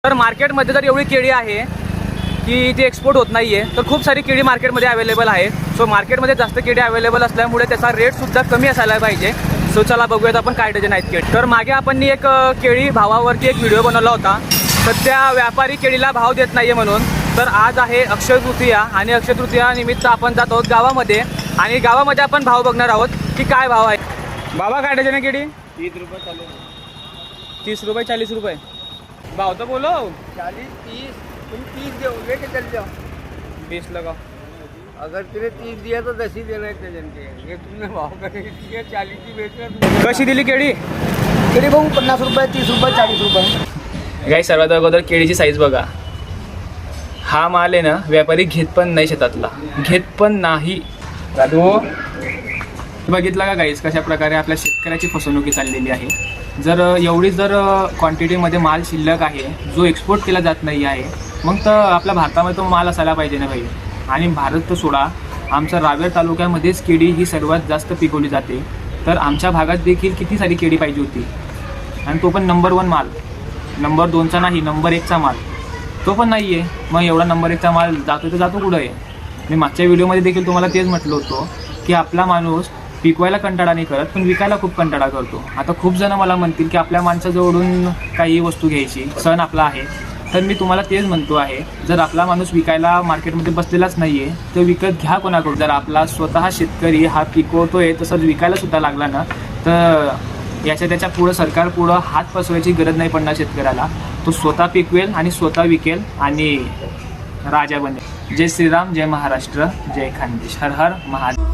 तर मार्केटमध्ये जर एवढी केळी आहे की ती एक्सपोर्ट होत नाही आहे, तर खूप सारी केळी मार्केटमध्ये अवेलेबल आहे. सो मार्केटमध्ये जास्त केळी अवेलेबल असल्यामुळे त्याचा रेटसुद्धा कमी असायला पाहिजे. सो चला बघूयात आपण काय डझन आहेत केळी. तर मागे आपण एक केळी भावावरती एक व्हिडिओ बनवला होता. सध्या व्यापारी केळीला भाव देत नाही आहे म्हणून. तर आज आहे अक्षय तृतीया आणि अक्षय तृतीया निमित्त आपण जात आहोत गावामध्ये आणि गावामध्ये आपण भाव बघणार आहोत की काय भाव आहे. बाबा काय डझन आहे केळी? 30 रुपये चालू 30 रुपये 40 रुपये भाव तो बोलो. 40 30 तुम 30 दो लेके चल जाओ. 20 लगाओ. अगर तूने 30 दिया तो 10 ही देना है डजन के. ये तुमने भाव करके दिया 40 की बेच रहा. कशी दिली केळी? केळी भाऊ 50 रुपये 30 रुपये 40 रुपये. काही सर्वात अगोदर केळीची साईज बघा. हा माल आहे ना व्यापारी घेत पण नाही, शेतातला घेत पण नाही. दादू बघितला का गाईस कशा प्रकारे आपल्या शेतकऱ्याची फसवणुकी चाललेली आहे. जर एवढी जर क्वांटिटीमध्ये माल शिल्लक आहे जो एक्सपोर्ट केला जात नाही आहे, मग तर आपल्या भारतामध्ये तो माल असायला पाहिजे ना भाई. आणि भारत तर सोडा, आमच्या रावेर तालुक्यामध्येच केळी ही सर्वात जास्त पिकवली जाते. तर आमच्या भागात देखील किती सारी केळी पाहिजे होती आणि तो पण नंबर 1 माल, नंबर 2चा नाही, नंबर 1चा माल तो पण नाही आहे. मग एवढा नंबर 1चा माल जातो तर जातो कुठं आहे? मी मागच्या व्हिडिओमध्ये देखील तुम्हाला तेच म्हटलं होतं की आपला माणूस पिकवायला कंटाळा नाही करत पण विकायला खूप कंटाळा करतो. आता खूप जण मला म्हणतील की आपल्या माणसाजवळून काही वस्तू घ्यायची, सण आपला आहे. तर मी तुम्हाला तेच म्हणतो आहे, जर आपला माणूस विकायला मार्केटमध्ये बसलेलाच नाही आहे तर विकत घ्या कोणाकडून. जर आपला स्वतः शेतकरी हा पिकवतोय तसंच विकायलासुद्धा लागला ना तर त्याच्या पुढं सरकार पुढं हात पसवायची गरज नाही पडणार शेतकऱ्याला. तो स्वतः पिकवेल आणि स्वतः विकेल आणि राजा बनेल. जय श्रीराम, जय महाराष्ट्र, जय खानदेश, हर हर महादेव.